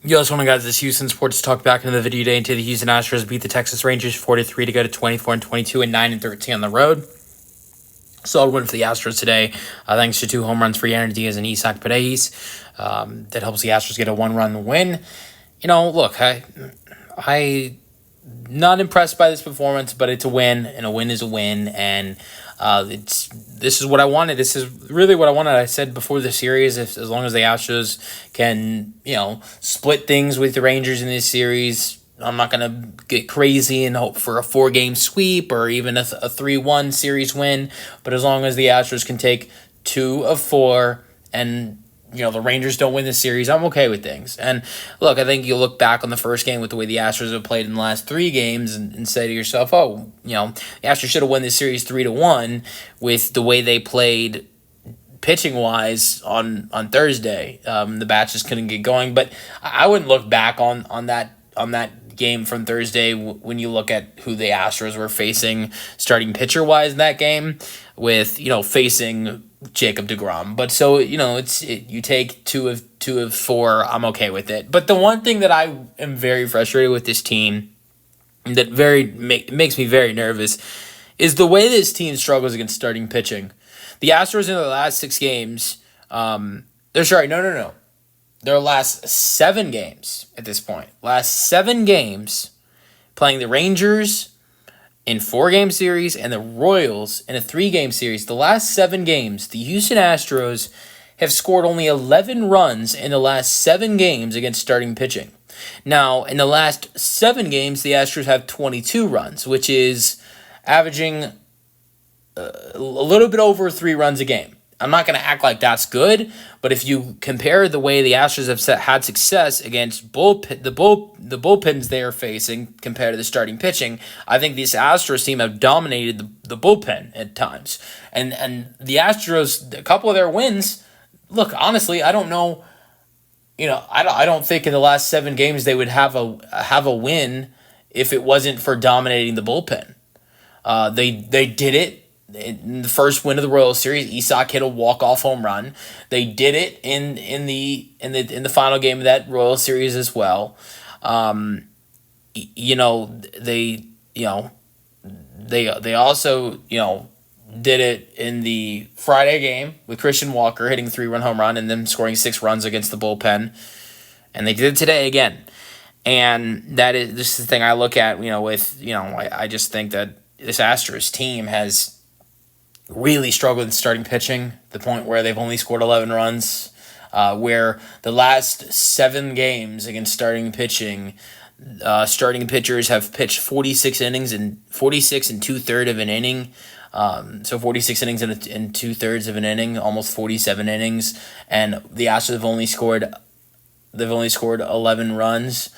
Yo, what's going on, guys? This is Houston Sports Talk back into the video today. Into the Houston Astros beat the Texas Rangers 4-3 to go to 24-22 and 9-13 on the road. Solid win for the Astros today, thanks to 2 home runs for Yanner Diaz and Isaac Paredes. That helps the Astros get a 1-run win. Look, I not impressed by this performance, but it's a win, and a win is a win, and this is what I wanted. This is really what I wanted. I said before the series, as long as the Astros can, split things with the Rangers in this series, I'm not going to get crazy and hope for a 4-game sweep or even a 3-1 series win, but as long as the Astros can take 2 of 4 and the Rangers don't win the series, I'm okay with things. And look, I think you look back on the first game with the way the Astros have played in the last 3 games and say to yourself, the Astros should have won this series 3-1 with the way they played pitching-wise on Thursday. The bats just couldn't get going. But I wouldn't look back on that game from Thursday when you look at who the Astros were facing starting pitcher-wise in that game with, facing Jacob deGrom. But so, you take 2 of 4, I'm okay with it. But the one thing that I am very frustrated with this team that makes me very nervous is the way this team struggles against starting pitching. The Astros in their last 6 games, their last 7 games at this point. Last 7 games playing the Rangers in 4-game series and the Royals in a 3-game series. The last 7 games, the Houston Astros have scored only 11 runs in the last 7 games against starting pitching. Now, in the last 7 games, the Astros have 22 runs, which is averaging a little bit over 3 runs a game. I'm not going to act like that's good, but if you compare the way the Astros have had success against the bullpens they are facing compared to the starting pitching, I think this Astros team have dominated the bullpen at times. And the Astros, a couple of their wins, look, honestly, I don't know, I don't think in the last 7 games they would have a win if it wasn't for dominating the bullpen. They did it. In the first win of the Royals series, Isaac hit a walk-off home run. They did it in the final game of that Royals series as well. They also did it in the Friday game with Christian Walker hitting a 3-run home run and then scoring 6 runs against the bullpen, and they did it today again. And this is the thing I look at. I just think that this Astros team has really struggled in starting pitching, the point where they've only scored 11 runs, where the last 7 games against starting pitching, starting pitchers have pitched 46 innings and 46 and 2/3 of an inning. So 46 innings and 2/3 of an inning, almost 47 innings, and the Astros have only scored 11 runs.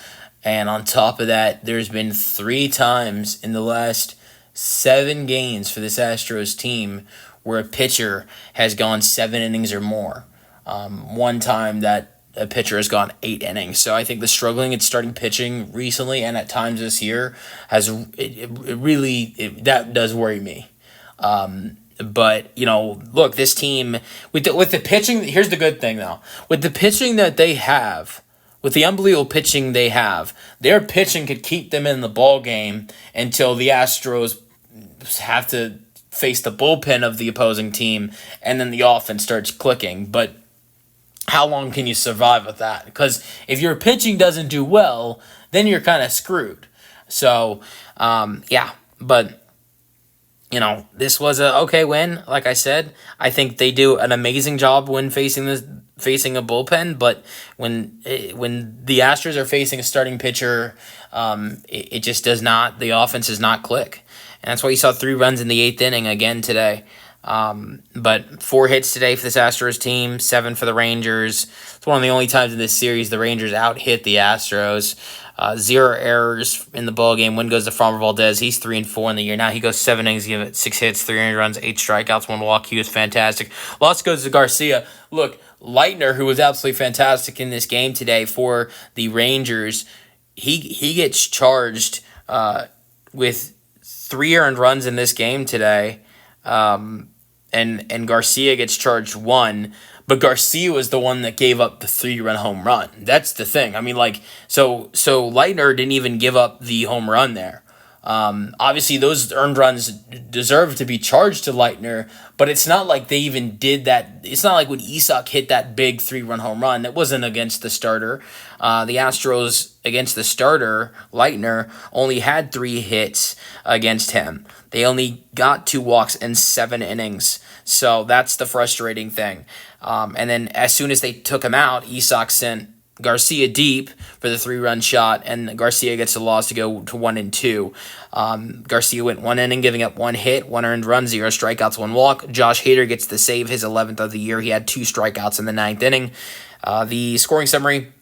And on top of that, there's been 3 times in the last 7 games for this Astros team where a pitcher has gone 7 innings or more. One time that a pitcher has gone 8 innings. So I think the struggling at starting pitching recently and at times this year that does worry me. But look, this team with the pitching. Here's the good thing though: with the pitching that they have. With the unbelievable pitching they have, their pitching could keep them in the ball game until the Astros have to face the bullpen of the opposing team, and then the offense starts clicking. But how long can you survive with that? Because if your pitching doesn't do well, then you're kind of screwed. So, but this was a okay win. Like I said, I think they do an amazing job when facing a bullpen, but when the Astros are facing a starting pitcher, it just does not. The offense does not click, and that's why you saw 3 runs in the 8th inning again today. But 4 hits today for this Astros team, 7 for the Rangers. It's one of the only times in this series the Rangers out-hit the Astros. 0 errors in the ball game. Win goes to Framber Valdez. He's 3-4 in the year. Now he goes 7 innings, give it 6 hits, 3 earned runs, 8 strikeouts, 1 walk. He was fantastic. Loss goes to Garcia. Look, Leitner, who was absolutely fantastic in this game today for the Rangers, he gets charged with 3 earned runs in this game today. And Garcia gets charged 1. but Garcia was the one that gave up the 3-run home run. That's the thing. I mean, like, so Leitner didn't even give up the home run there. Obviously, those earned runs deserve to be charged to Leitner, but it's not like they even did that. It's not like when Isak hit that big 3-run home run, that wasn't against the starter. The Astros, against the starter, Leitner, only had 3 hits against him. They only got 2 walks in 7 innings. So that's the frustrating thing. And then as soon as they took him out, Isak sent Garcia deep for the 3-run shot, and Garcia gets the loss to go to 1-2. Garcia went 1 inning, giving up 1 hit, 1 earned run, 0 strikeouts, 1 walk. Josh Hader gets the save, his 11th of the year. He had 2 strikeouts in the 9th inning. The scoring summary: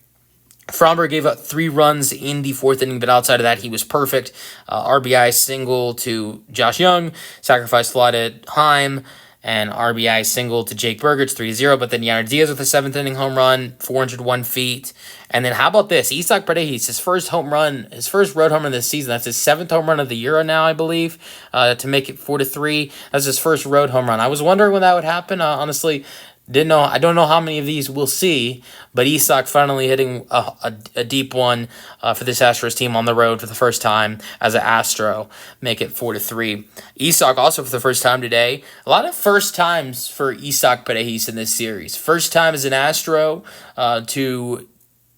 Fromberg gave up 3 runs in the 4th inning, but outside of that, he was perfect. RBI single to Josh Young, sacrifice fly to Heim, and RBI single to Jake Berger. It's 3-0, but then Yainer Diaz with a 7th inning home run, 401 feet. And then how about this? Isak Paredes, his first road home run this season. That's his 7th home run of the year now, I believe, to make it 4-3. That's his first road home run. I was wondering when that would happen. Honestly, I don't know how many of these we'll see, but Isak finally hitting a deep one for this Astros team on the road for the first time as an Astro, make it 4-3. Isak also for the first time today. A lot of first times for Isak Paredes in this series. First time as an Astro to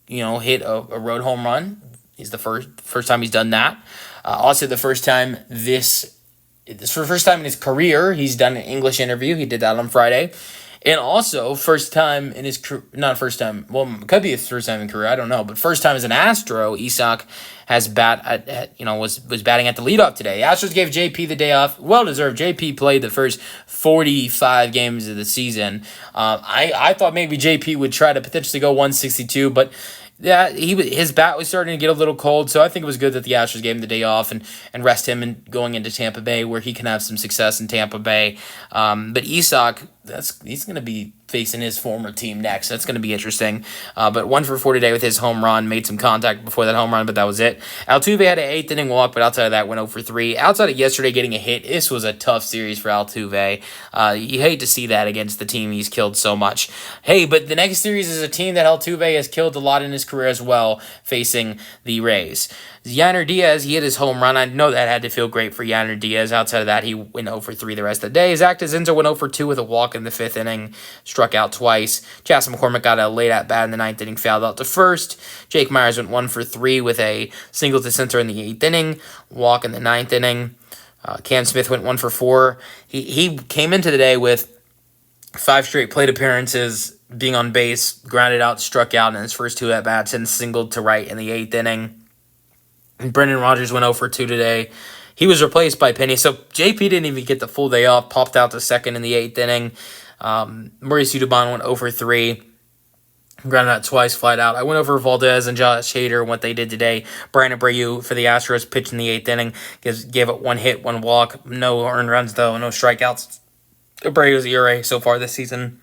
hit a road home run. He's the first time he's done that. Also the first time this for the first time in his career he's done an English interview. He did that on Friday. And also, first time in his career, not first time, well, it could be his first time in career, I don't know. But first time as an Astro, Isak has was batting at the leadoff today. Astros gave JP the day off. Well-deserved. JP played the first 45 games of the season. I thought maybe JP would try to potentially go 162, but yeah, his bat was starting to get a little cold, so I think it was good that the Astros gave him the day off and rest him and going into Tampa Bay where he can have some success in Tampa Bay. But Isak, he's going to be facing his former team next. That's going to be interesting. But 1 for 4 today with his home run. Made some contact before that home run, but that was it. Altuve had an 8th inning walk, but outside of that, went 0 for 3. Outside of yesterday getting a hit, this was a tough series for Altuve. You hate to see that against the team he's killed so much. Hey, but the next series is a team that Altuve has killed a lot in his career as well, facing the Rays. Yainer Diaz, he hit his home run. I know that had to feel great for Yainer Diaz. Outside of that, he went 0 for 3 the rest of the day. Zach Dezinzo went 0 for 2 with a walk in the 5th inning, struck out twice. Jasson McCormick got a late at bat in the 9th inning, fouled out to first. Jake Myers went 1 for 3 with a single to center in the 8th inning, walk in the 9th inning. Cam Smith went 1 for 4. He came into the day with 5 straight plate appearances, being on base, grounded out, struck out in his first 2 at-bats, and singled to right in the 8th inning. And Brendan Rodgers went 0 for 2 today. He was replaced by Penny, so JP didn't even get the full day off, popped out to second in the 8th inning. Mauricio Dubon went 0 for 3. Grounded out twice, flat out. I went over Valdez and Josh Hader and what they did today. Brandon Abreu for the Astros pitched in the 8th inning. Gave up 1 hit, 1 walk. No earned runs, though. No strikeouts. Abreu's ERA so far this season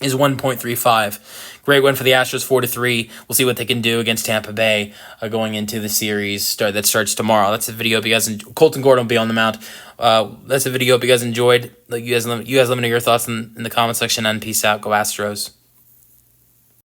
is 1.35. Great win for the Astros, 4-3. We'll see what they can do against Tampa Bay going into the series that starts tomorrow. That's a video if you guys Colton Gordon will be on the mound. That's a video if you guys enjoyed. You guys let me know your thoughts in the comment section, and peace out. Go Astros.